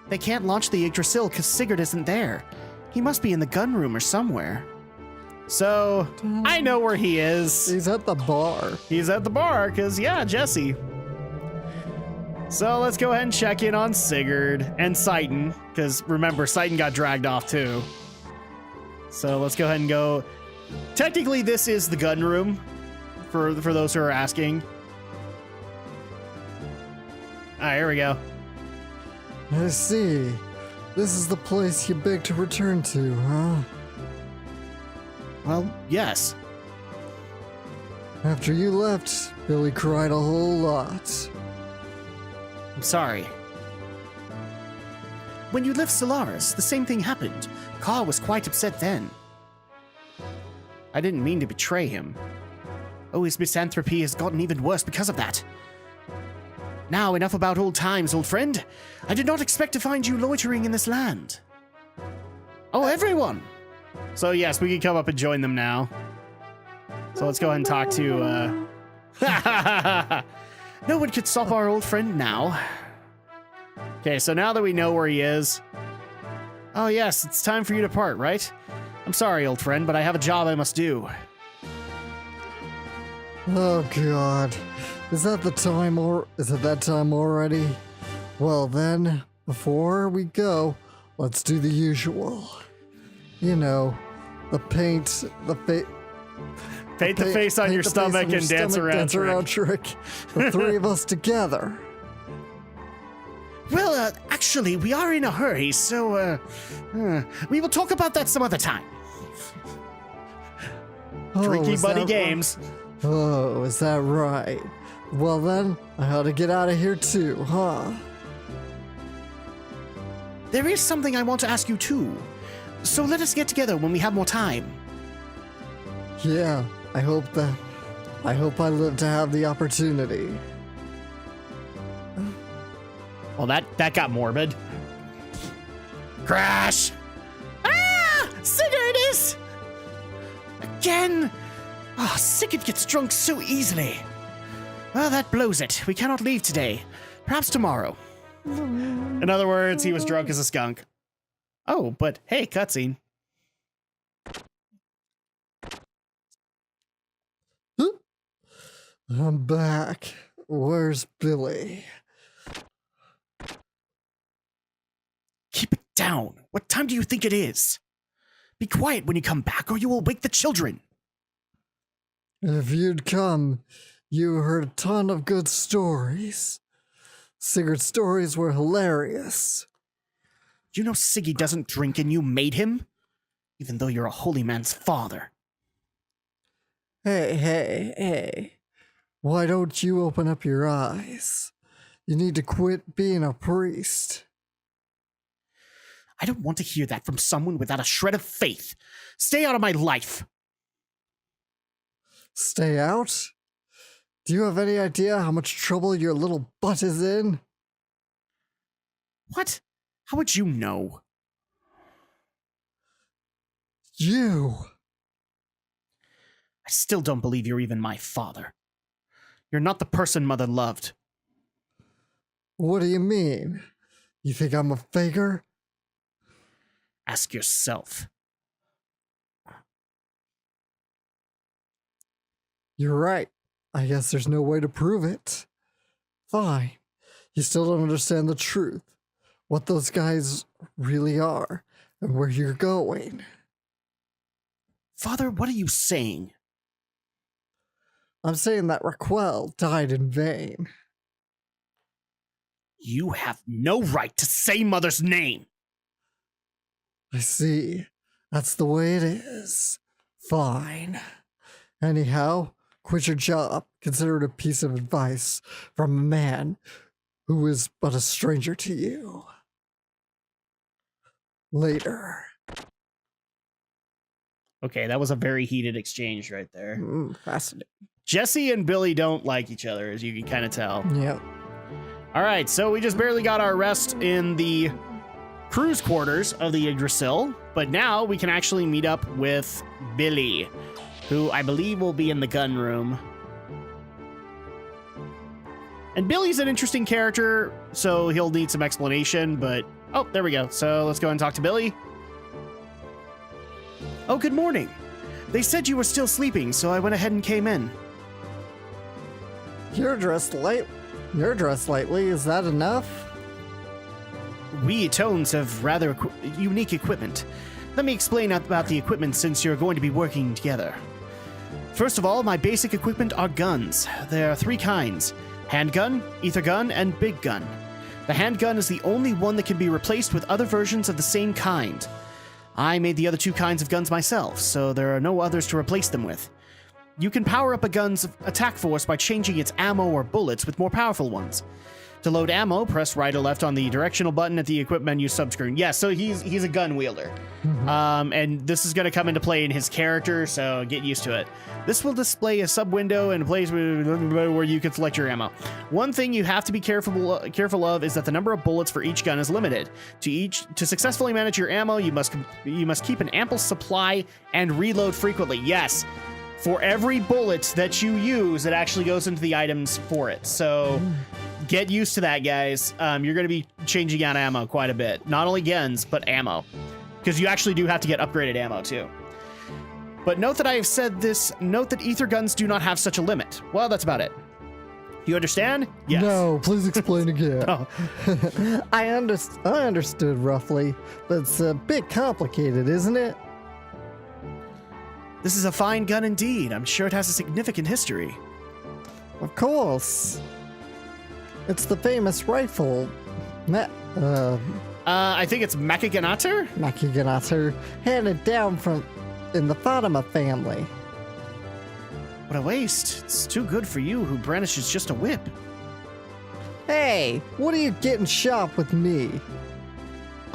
They can't launch the Yggdrasil because Sigurd isn't there. He must be in the gun room or somewhere. So, I know where he is. He's at the bar. He's at the bar, because, yeah, Jesse. So, let's go ahead and check in on Sigurd and Citan, because, remember, Citan got dragged off, too. So, let's go ahead and go. Technically, this is the gun room, for those who are asking. Alright, here we go. I see. This is the place you begged to return to, huh? Well, yes. After you left, Billy cried a whole lot. I'm sorry. When you left Solaris, the same thing happened. Carl was quite upset then. I didn't mean to betray him. Oh, his misanthropy has gotten even worse because of that. Now, enough about old times, old friend. I did not expect to find you loitering in this land. Oh, everyone! So, yes, we can come up and join them now. So let's go ahead and talk to, No one could stop our old friend now. Okay, so now that we know where he is... Oh, yes, it's time for you to part, right? I'm sorry, old friend, but I have a job I must do. Oh, God. Is it that time already? Well, then, before we go, let's do the usual. You know, paint the face on your stomach and dance around trick. The three of us together. Well, actually, we are in a hurry, so, we will talk about that some other time. Tricky buddy games. Oh, is that right? Well then, I ought to get out of here too, huh? There is something I want to ask you too. So let us get together when we have more time. Yeah, I hope I live to have the opportunity. Well, that got morbid. Crash! Ah! Sigurd is... Again! Oh, Sigurd gets drunk so easily. Well, that blows it. We cannot leave today. Perhaps tomorrow. In other words, he was drunk as a skunk. Oh, but hey, cutscene. I'm back. Where's Billy? Keep it down. What time do you think it is? Be quiet when you come back or you will wake the children. If you'd come, you heard a ton of good stories. Sigurd's stories were hilarious. You know Siggy doesn't drink and you made him? Even though you're a holy man's father. Hey. Why don't you open up your eyes? You need to quit being a priest. I don't want to hear that from someone without a shred of faith. Stay out of my life. Stay out? Do you have any idea how much trouble your little butt is in? What? How would you know? You! I still don't believe you're even my father. You're not the person Mother loved. What do you mean? You think I'm a faker? Ask yourself. You're right. I guess there's no way to prove it. Fine. You still don't understand the truth. What those guys really are, and where you're going. Father, what are you saying? I'm saying that Raquel died in vain. You have no right to say Mother's name. I see. That's the way it is. Fine. Anyhow, quit your job. Consider it a piece of advice from a man who is but a stranger to you. Later. Okay, that was a very heated exchange right there. Fascinating. Jesse and Billy don't like each other, as you can kind of tell. Yep. All right, so we just barely got our rest in the cruise quarters of the Yggdrasil, but now we can actually meet up with Billy, who I believe will be in the gun room. And Billy's an interesting character, so he'll need some explanation, but Oh, there we go. So let's go and talk to Billy. Oh, good morning. They said you were still sleeping, so I went ahead and came in. You're dressed lightly. Is that enough? We Tones have rather unique equipment. Let me explain about the equipment since you're going to be working together. First of all, my basic equipment are guns. There are 3 kinds: handgun, ether gun, and big gun. The handgun is the only one that can be replaced with other versions of the same kind. I made the other 2 kinds of guns myself, so there are no others to replace them with. You can power up a gun's attack force by changing its ammo or bullets with more powerful ones. To load ammo, press right or left on the directional button at the equip menu subscreen. Yeah, so he's a gun wielder. And this is going to come into play in his character, so get used to it. This will display a sub window and a place where you can select your ammo. One thing you have to be careful of is that the number of bullets for each gun is limited. To successfully manage your ammo, you must keep an ample supply and reload frequently. Yes. For every bullet that you use, it actually goes into the items for it. So get used to that, guys. You're going to be changing out ammo quite a bit. Not only guns, but ammo. Because you actually do have to get upgraded ammo, too. But note that I have said this. Note that ether guns do not have such a limit. Well, that's about it. You understand? Yes. No, please explain again. Oh. I understood roughly, but it's a bit complicated, isn't it? This is a fine gun indeed. I'm sure it has a significant history. Of course. It's the famous rifle. I think it's Makiganator? Makiganator, handed down in the Fatima family. What a waste. It's too good for you who brandishes just a whip. Hey, what are you getting sharp with me?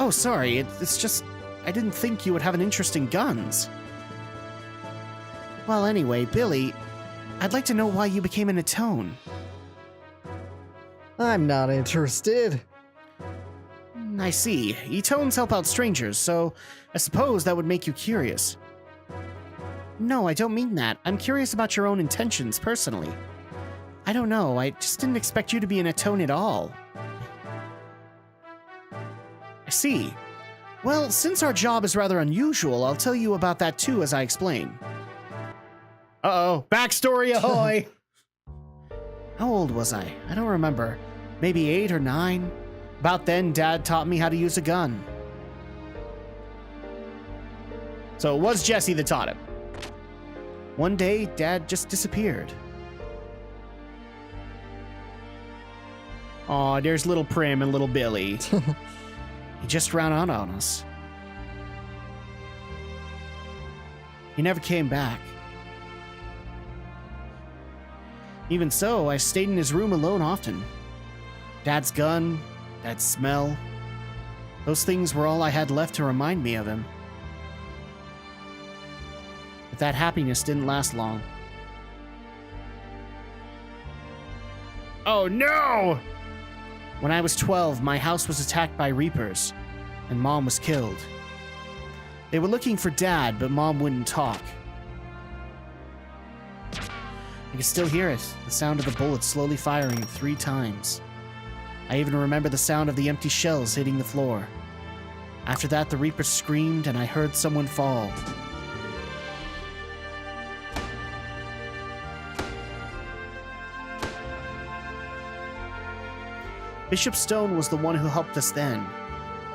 Oh, sorry. It's just, I didn't think you would have an interest in guns. Well, anyway, Billy, I'd like to know why you became an Atone. I'm not interested. I see. Etones help out strangers, so I suppose that would make you curious. No, I don't mean that. I'm curious about your own intentions, personally. I don't know, I just didn't expect you to be an Atone at all. I see. Well, since our job is rather unusual, I'll tell you about that too as I explain. Uh-oh, backstory ahoy! How old was I? I don't remember. Maybe 8 or 9? About then, Dad taught me how to use a gun. So it was Jesse that taught him. One day, Dad just disappeared. Aw, there's little Prim and little Billy. He just ran out on us. He never came back. Even so, I stayed in his room alone often. Dad's gun, Dad's smell. Those things were all I had left to remind me of him. But that happiness didn't last long. Oh no! When I was 12, my house was attacked by Reapers, and Mom was killed. They were looking for Dad, but Mom wouldn't talk. I can still hear it, the sound of the bullets slowly firing 3 times. I even remember the sound of the empty shells hitting the floor. After that, the Reaper screamed and I heard someone fall. Bishop Stone was the one who helped us then.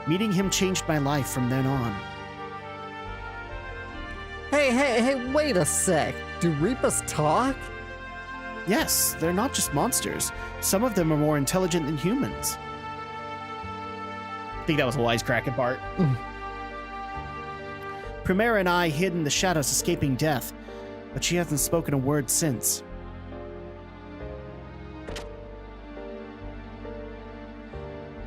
Meeting him changed my life from then on. Hey, wait a sec. Do Reapers talk? Yes, they're not just monsters. Some of them are more intelligent than humans. I think that was a wisecracking part. Primera and I hid in the shadows escaping death, but she hasn't spoken a word since.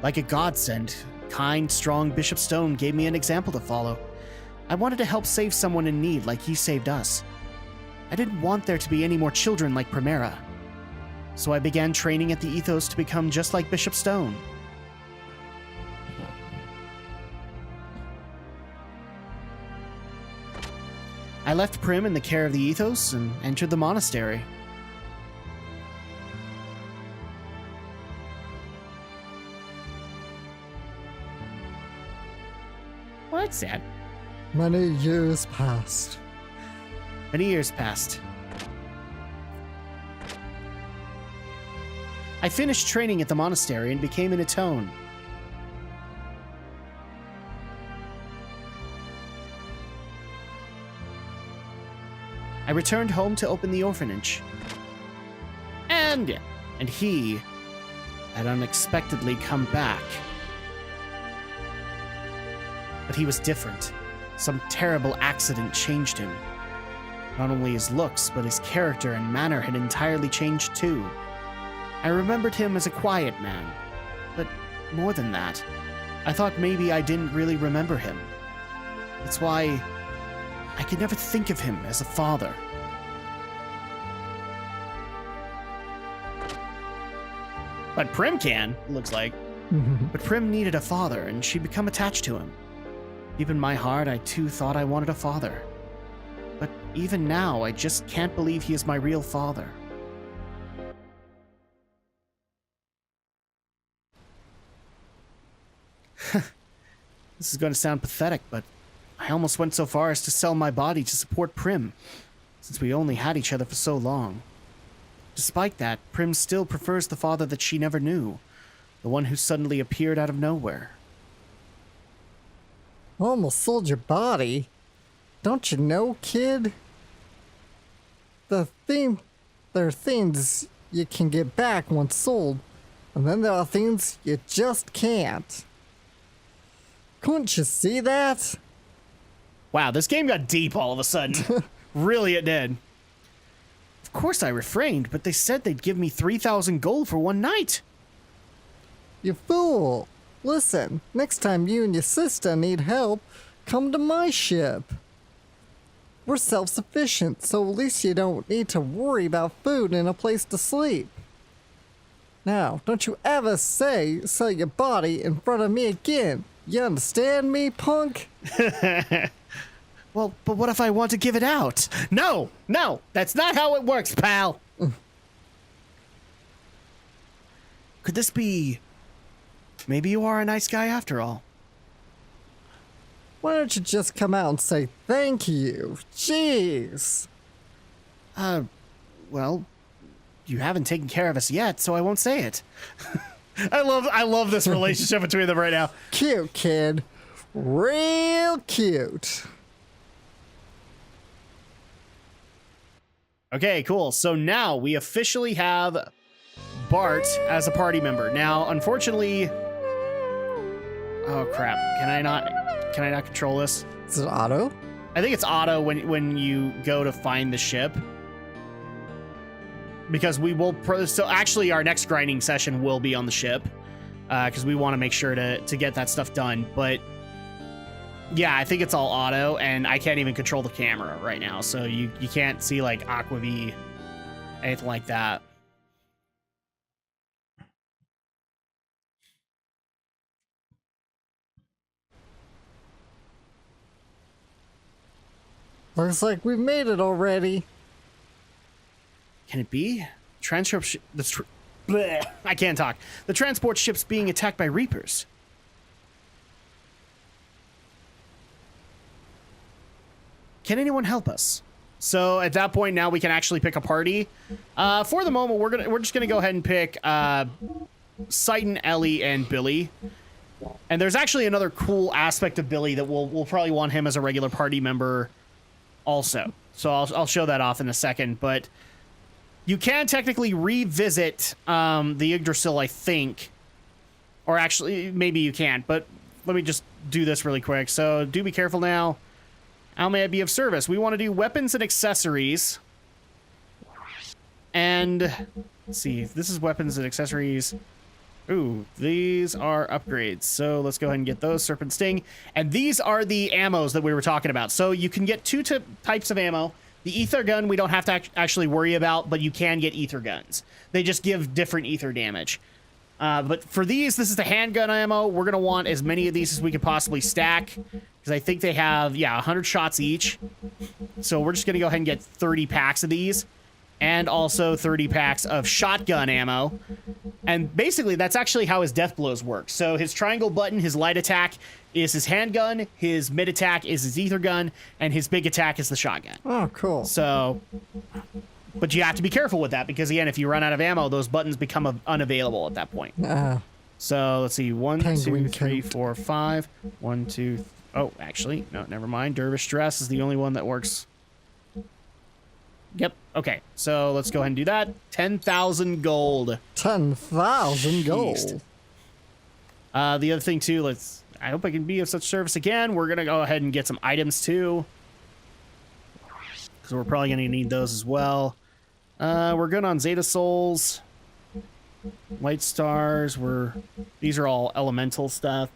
Like a godsend, kind, strong Bishop Stone gave me an example to follow. I wanted to help save someone in need like he saved us. I didn't want there to be any more children like Primera. So I began training at the Ethos to become just like Bishop Stone. I left Prim in the care of the Ethos and entered the monastery. Well, that's sad. Many years passed. Many years passed. I finished training at the monastery and became an Atone. I returned home to open the orphanage. And he had unexpectedly come back. But he was different. Some terrible accident changed him. Not only his looks, but his character and manner had entirely changed too. I remembered him as a quiet man, but more than that, I thought maybe I didn't really remember him. That's why I could never think of him as a father. But Prim can, looks like. But Prim needed a father, and she'd become attached to him. Deep in my heart, I too thought I wanted a father. But even now, I just can't believe he is my real father. This is going to sound pathetic, but I almost went so far as to sell my body to support Prim, since we only had each other for so long. Despite that, Prim still prefers the father that she never knew, the one who suddenly appeared out of nowhere. Almost sold your body? Don't you know, kid? There are things you can get back once sold, and then there are things you just can't. Couldn't you see that? Wow, this game got deep all of a sudden. Really, it did. Of course I refrained, but they said they'd give me 3,000 gold for one night. You fool! Listen, next time you and your sister need help, come to my ship. We're self-sufficient, so at least you don't need to worry about food and a place to sleep. Now, don't you ever sell your body in front of me again. You understand me, punk? Well, but what if I want to give it out? No, that's not how it works, pal. Could this be... Maybe you are a nice guy after all. Why don't you just come out and say thank you? Jeez. Well, you haven't taken care of us yet, so I won't say it. I love this relationship between them right now. Cute, kid. Real cute. Okay, cool. So now we officially have Bart as a party member. Now, unfortunately... Oh, crap. Can I not control this? Is it auto? I think it's auto when you go to find the ship. Because we will... So actually, our next grinding session will be on the ship. Because we want to make sure to get that stuff done. But yeah, I think it's all auto. And I can't even control the camera right now. So you can't see like Aquavi, anything like that. Looks like we've made it already. Can it be? I can't talk. The transport ship's being attacked by Reapers. Can anyone help us? So at that point now we can actually pick a party. For the moment we're just gonna go ahead and pick Citan, Ellie, and Billy. And there's actually another cool aspect of Billy that we'll probably want him as a regular party member also. So I'll show that off in a second, but you can technically revisit the Yggdrasil, I think. Or actually, maybe you can't, but let me just do this really quick. So do be careful now. How may I be of service? We want to do weapons and accessories. And let's see, this is weapons and accessories. Ooh, these are upgrades. So let's go ahead and get those. Serpent Sting. And these are the ammos that we were talking about. So you can get two types of ammo. The ether gun we don't have to actually worry about, but you can get ether guns. They just give different ether damage. But for these, this is the handgun ammo. We're going to want as many of these as we can possibly stack. Because I think they have, 100 shots each. So we're just going to go ahead and get 30 packs of these. and also 30 packs of shotgun ammo. And basically, that's actually how his death blows work. So his triangle button, his light attack is his handgun, his mid attack is his ether gun, and his big attack is the shotgun. Oh, cool. So, but you have to be careful with that because, again, if you run out of ammo, those buttons become unavailable at that point. So let's see, 1, 2, 3, 4, 5. 1, 2. Oh, actually, no, never mind. Dervish dress is the only one that works. Yep. Okay. So let's go ahead and do that. 10,000 gold. 10,000 gold. The other thing too. I hope I can be of such service again. We're gonna go ahead and get some items too, because we're probably gonna need those as well. We're good on Zeta Souls, Light Stars. These are all elemental stuff.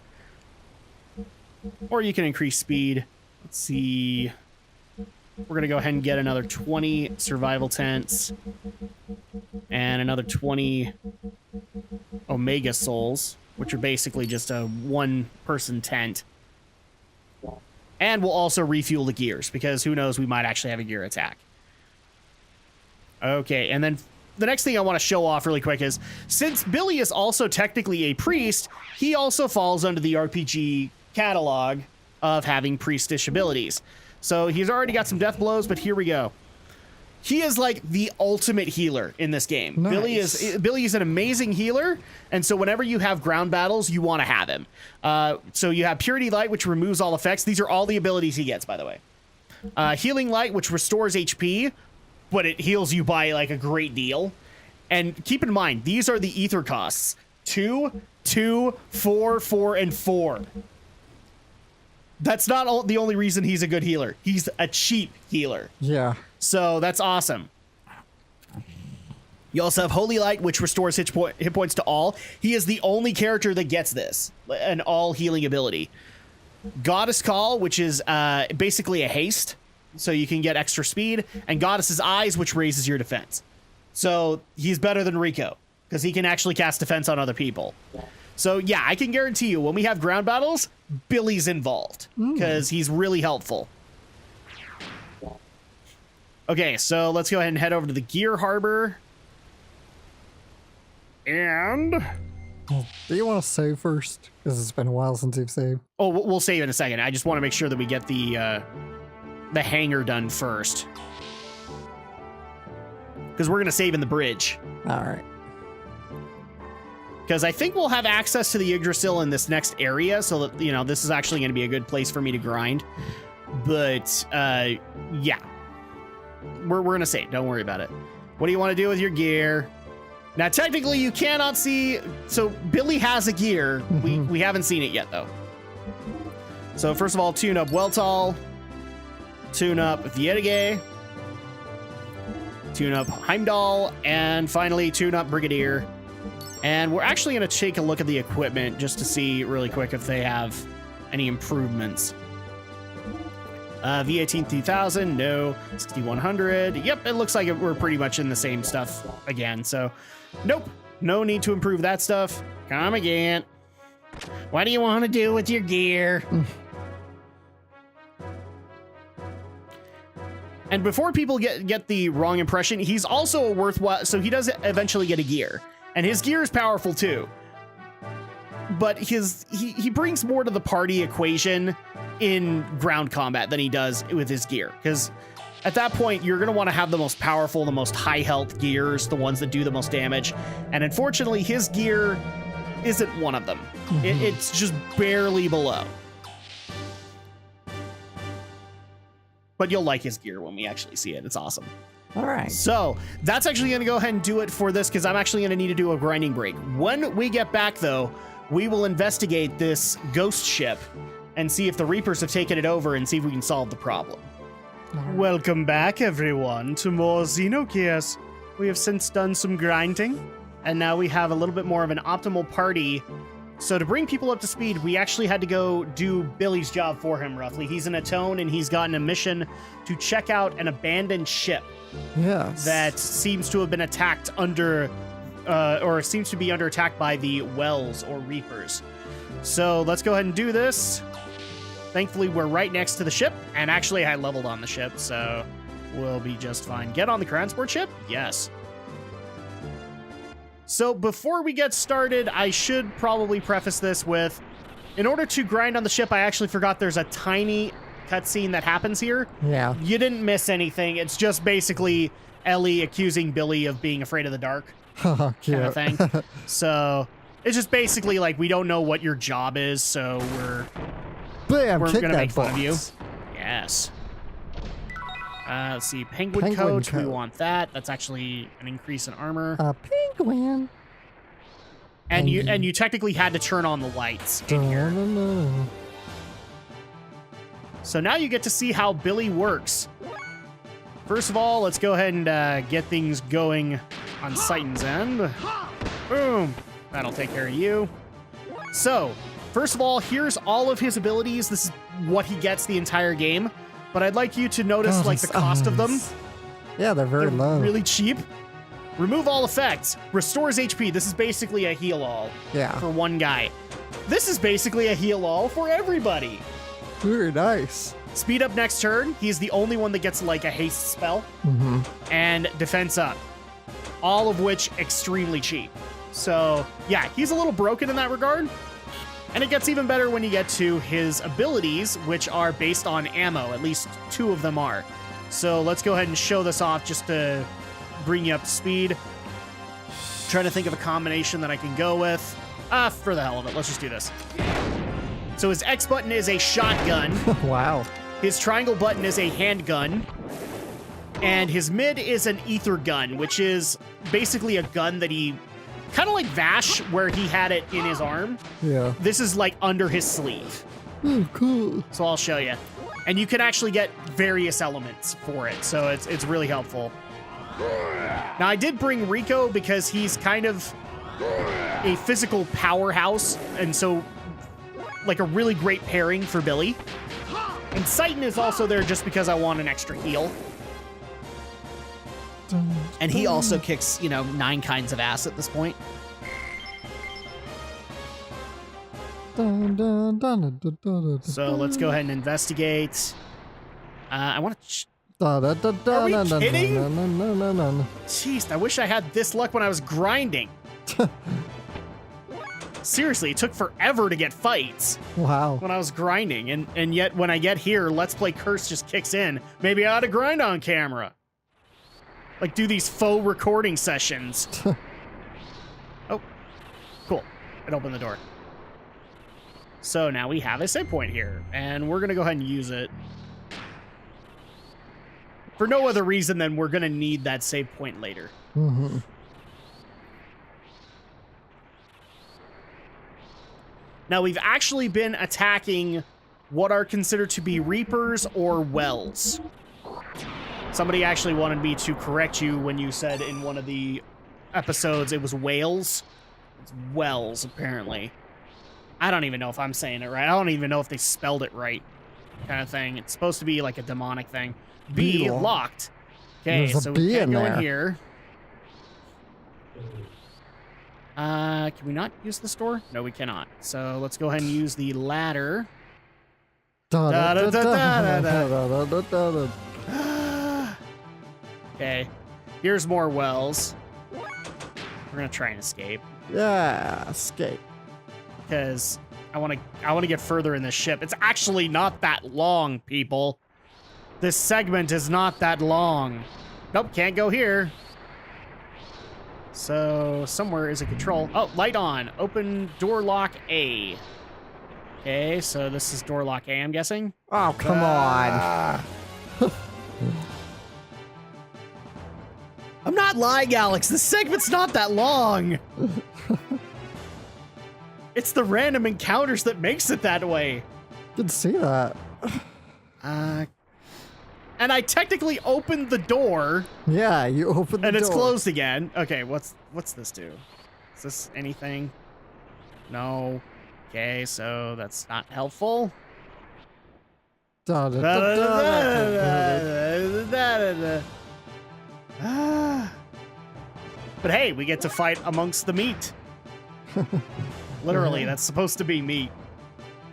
Or you can increase speed. Let's see. We're going to go ahead and get another 20 survival tents and another 20 Omega Souls, which are basically just a one-person tent. And we'll also refuel the gears, because who knows, we might actually have a gear attack. Okay, and then the next thing I want to show off really quick is, since Billy is also technically a priest, he also falls under the RPG catalog of having priestish abilities. So he's already got some death blows, but here we go. He is like the ultimate healer in this game. Nice. Billy is an amazing healer, and so whenever you have ground battles, you want to have him. So you have Purity Light, which removes all effects. These are all the abilities he gets, by the way. Healing Light, which restores HP, but it heals you by like a great deal. And keep in mind, these are the ether costs. 2, 2, 4, 4, and 4. That's not the only reason he's a good healer. He's a cheap healer. Yeah. So that's awesome. You also have Holy Light, which restores hit points to all. He is the only character that gets this, an all healing ability. Goddess Call, which is basically a haste, so you can get extra speed. And Goddess's Eyes, which raises your defense. So he's better than Rico, because he can actually cast defense on other people. So yeah, I can guarantee you when we have ground battles, Billy's involved because he's really helpful. Okay, so let's go ahead and head over to the Gear Harbor. And do you want to save first? Because it's been a while since you've saved. Oh, we'll save in a second. I just want to make sure that we get the hangar done first, because we're gonna save in the bridge. All right. Because I think we'll have access to the Yggdrasil in this next area, so that, you know, this is actually going to be a good place for me to grind. But, yeah. We're going to save. Don't worry about it. What do you want to do with your gear? Now, technically, you cannot see... So, Billy has a gear. We haven't seen it yet, though. So, first of all, tune up Weltall. Tune up Vietige. Tune up Heimdall. And finally, tune up Brigadier. And we're actually going to take a look at the equipment just to see really quick if they have any improvements. V18 3000, no. 6100, yep, it looks like we're pretty much in the same stuff again. So, nope, no need to improve that stuff. Come again. What do you want to do with your gear? And before people get the wrong impression, he's also a worthwhile... So he does eventually get a gear. And his gear is powerful too, but he brings more to the party equation in ground combat than he does with his gear. Because at that point, you're going to want to have the most powerful, the most high health gears, the ones that do the most damage. And unfortunately, his gear isn't one of them. It's just barely below. But you'll like his gear when we actually see it. It's awesome. All right. So that's actually going to go ahead and do it for this, because I'm actually going to need to do a grinding break. When we get back, though, we will investigate this ghost ship and see if the Reapers have taken it over and see if we can solve the problem. Right. Welcome back, everyone, to more Xenogears. We have since done some grinding, and now we have a little bit more of an optimal party. So to bring people up to speed, we actually had to go do Billy's job for him, roughly. He's an Atone, and he's gotten a mission to check out an abandoned ship. Yes. That seems to have been attacked or seems to be under attack by the Wells or Reapers. So let's go ahead and do this. Thankfully, we're right next to the ship, and actually I leveled on the ship, so We'll be just fine. Get on the transport ship? Yes. So before we get started, I should probably preface this with, in order to grind on the ship, I actually forgot there's a tiny cutscene that happens here. Yeah. You didn't miss anything. It's just basically Ellie accusing Billy of being afraid of the dark kind of thing. So it's just basically like, we don't know what your job is, so we're going to make fun of you. Yes. Let's see, penguin coat. We want that. That's actually an increase in armor. A penguin. And you technically had to turn on the lights in here. So now you get to see how Billy works. First of all, let's go ahead and get things going on Citan's end. Boom. That'll take care of you. So, first of all, here's all of his abilities. This is what he gets the entire game. But I'd like you to notice like the cost of them. Yeah, they're very low. Really cheap. Remove all effects. Restores HP. This is basically a heal all for one guy. This is basically a heal all for everybody. Very nice. Speed up next turn. He's the only one that gets like a haste spell. And defense up. All of which extremely cheap. So yeah, he's a little broken in that regard. And it gets even better when you get to his abilities, which are based on ammo. At least 2 of them are. So let's go ahead and show this off just to bring you up to speed. Trying to think of a combination that I can go with. For the hell of it, let's just do this. So his X button is a shotgun. Wow. His triangle button is a handgun. And his mid is an ether gun, which is basically a gun that he... kind of like Vash, where he had it in his arm. Yeah. This is like under his sleeve. Oh, cool. So I'll show you. And you can actually get various elements for it, so it's really helpful. Now, I did bring Rico because he's kind of a physical powerhouse, and so like a really great pairing for Billy. And Citan is also there just because I want an extra heal. And he also kicks, 9 kinds of ass at this point. So let's go ahead and investigate. I want to... Are we kidding? Jeez, I wish I had this luck when I was grinding. Seriously, it took forever to get fights. Wow. When I was grinding. And yet when I get here, Let's Play Curse just kicks in. Maybe I ought to grind on camera. Like, do these faux recording sessions. Oh, cool. It opened the door. So now we have a save point here, and we're going to go ahead and use it. For no other reason than we're going to need that save point later. Now, we've actually been attacking what are considered to be Reapers or Wells. Somebody actually wanted me to correct you when you said in one of the episodes it was whales. It's wells, apparently. I don't even know if I'm saying it right. I don't even know if they spelled it right, kind of thing. It's supposed to be like a demonic thing. B, locked. Okay, so we can't go in here. Can we not use the store? No, we cannot. So let's go ahead and use the ladder. Okay, here's more wells. We're gonna try and escape. Yeah, escape. Because I want to get further in this ship. It's actually not that long, people. This segment is not that long. Nope, can't go here. So somewhere is a control. Oh, light on. Open door lock A. Okay, so this is door lock A, I'm guessing. Oh, come on. I'm not lying, Alex. This segment's not that long. It's the random encounters that makes it that way. Didn't see that. And I technically opened the door. Yeah, you opened the door. And it's closed again. Okay, what's this do? Is this anything? No. Okay, so that's not helpful. But hey, we get to fight amongst the meat. Literally, that's supposed to be meat.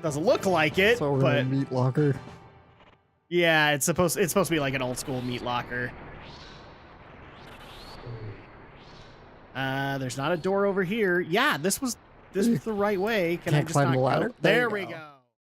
Doesn't look like it, So we're but in a meat locker. Yeah, it's supposed to be like an old school meat locker. There's not a door over here. Yeah, this was the right way. Can I Can't just climb not the cut ladder. it? There There you we go. go.